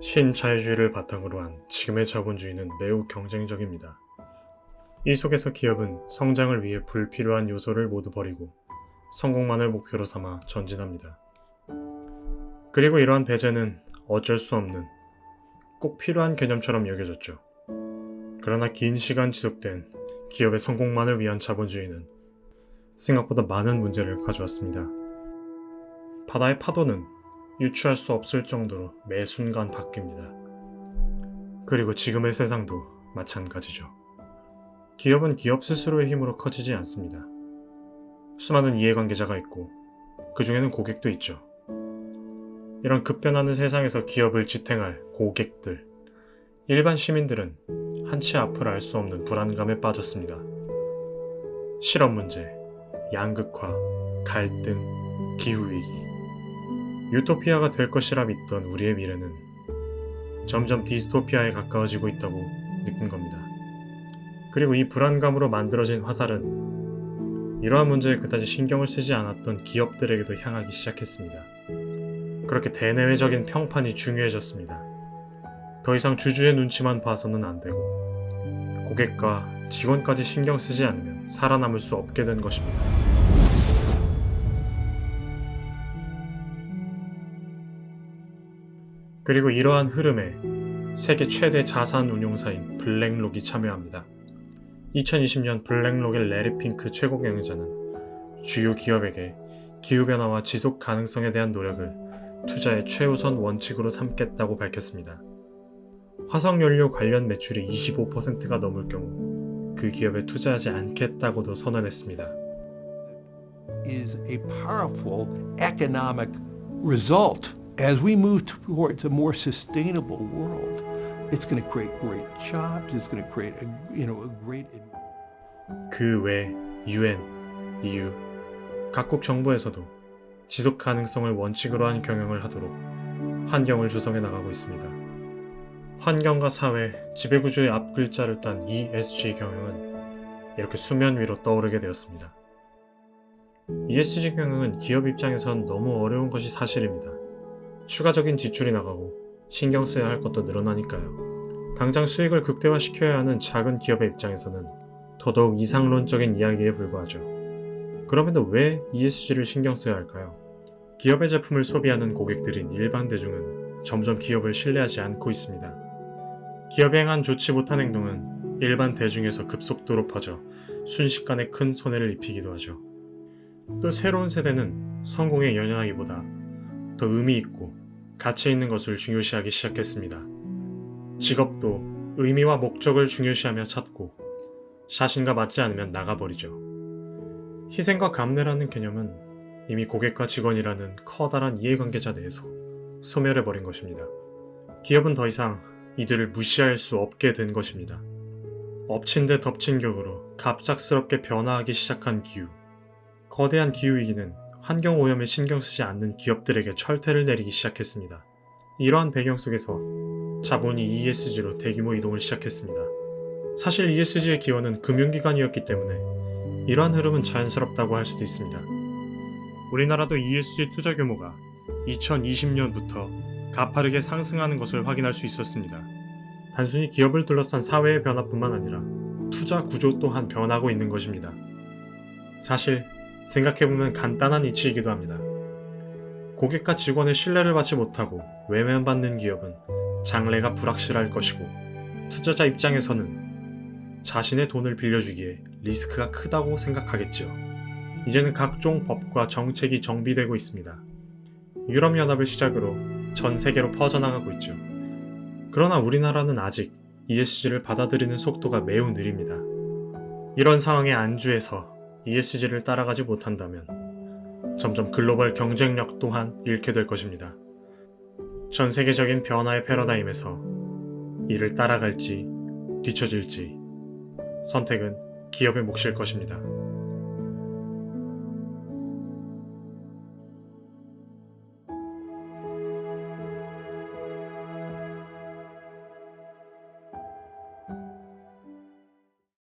신자유주의를 바탕으로 한 지금의 자본주의는 매우 경쟁적입니다. 이 속에서 기업은 성장을 위해 불필요한 요소를 모두 버리고 성공만을 목표로 삼아 전진합니다. 그리고 이러한 배제는 어쩔 수 없는 꼭 필요한 개념처럼 여겨졌죠. 그러나 긴 시간 지속된 기업의 성공만을 위한 자본주의는 생각보다 많은 문제를 가져왔습니다. 바다의 파도는 유추할 수 없을 정도로 매 순간 바뀝니다. 그리고 지금의 세상도 마찬가지죠. 기업은 기업 스스로의 힘으로 커지지 않습니다. 수많은 이해관계자가 있고 그 중에는 고객도 있죠. 이런 급변하는 세상에서 기업을 지탱할 고객들, 일반 시민들은 한치 앞을 알 수 없는 불안감에 빠졌습니다. 실업 문제, 양극화, 갈등, 기후위기, 유토피아가 될 것이라 믿던 우리의 미래는 점점 디스토피아에 가까워지고 있다고 느낀 겁니다. 그리고 이 불안감으로 만들어진 화살은 이러한 문제에 그다지 신경을 쓰지 않았던 기업들에게도 향하기 시작했습니다. 그렇게 대내외적인 평판이 중요해졌습니다. 더 이상 주주의 눈치만 봐서는 안 되고 고객과 직원까지 신경 쓰지 않으면 살아남을 수 없게 된 것입니다. 그리고 이러한 흐름에 세계 최대 자산 운용사인 블랙록이 참여합니다. 2020년 블랙록의 레리 핑크 최고 경영자는 주요 기업에게 기후변화와 지속 가능성에 대한 노력을 투자의 최우선 원칙으로 삼겠다고 밝혔습니다. 화석연료 관련 매출이 25%가 넘을 경우 그 기업에 투자하지 않겠다고도 선언했습니다. is a powerful economic result. As we move towards a more sustainable world, it's going to create great jobs. It's going to create a great. 그 외 UN, EU, 각국 정부에서도 지속 가능성을 원칙으로 한 경영을 하도록 환경을 조성해 나가고 있습니다. 환경과 사회, 지배구조의 앞글자를 딴 ESG 경영은 이렇게 수면 위로 떠오르게 되었습니다. ESG 경영은 기업 입장에선 너무 어려운 것이 사실입니다. 추가적인 지출이 나가고 신경 써야 할 것도 늘어나니까요. 당장 수익을 극대화시켜야 하는 작은 기업의 입장에서는 더더욱 이상론적인 이야기에 불과하죠. 그럼에도 왜 ESG를 신경 써야 할까요? 기업의 제품을 소비하는 고객들인 일반 대중은 점점 기업을 신뢰하지 않고 있습니다. 기업이 행한 좋지 못한 행동은 일반 대중에서 급속도로 퍼져 순식간에 큰 손해를 입히기도 하죠. 또 새로운 세대는 성공에 연연하기보다 더 의미 있고 가치 있는 것을 중요시하기 시작했습니다. 직업도 의미와 목적을 중요시하며 찾고 자신과 맞지 않으면 나가버리죠. 희생과 감내라는 개념은 이미 고객과 직원이라는 커다란 이해관계자 내에서 소멸해버린 것입니다. 기업은 더 이상 이들을 무시할 수 없게 된 것입니다. 엎친 데 덮친 격으로 갑작스럽게 변화하기 시작한 기후. 거대한 기후위기는 환경오염에 신경 쓰지 않는 기업들에게 철퇴를 내리기 시작했습니다. 이러한 배경 속에서 자본이 ESG로 대규모 이동을 시작했습니다. 사실 ESG의 기원은 금융기관이었기 때문에 이러한 흐름은 자연스럽다고 할 수도 있습니다. 우리나라도 ESG 투자 규모가 2020년부터 가파르게 상승하는 것을 확인할 수 있었습니다. 단순히 기업을 둘러싼 사회의 변화뿐만 아니라 투자 구조 또한 변하고 있는 것입니다. 사실 생각해보면 간단한 이치이기도 합니다. 고객과 직원의 신뢰를 받지 못하고 외면받는 기업은 장래가 불확실할 것이고 투자자 입장에서는 자신의 돈을 빌려주기에 리스크가 크다고 생각하겠죠. 이제는 각종 법과 정책이 정비되고 있습니다. 유럽연합을 시작으로 전 세계로 퍼져나가고 있죠. 그러나 우리나라는 아직 ESG를 받아들이는 속도가 매우 느립니다. 이런 상황에 안주해서 ESG를 따라가지 못한다면 점점 글로벌 경쟁력 또한 잃게 될 것입니다. 전 세계적인 변화의 패러다임에서 이를 따라갈지 뒤처질지 선택은 기업의 몫일 것입니다.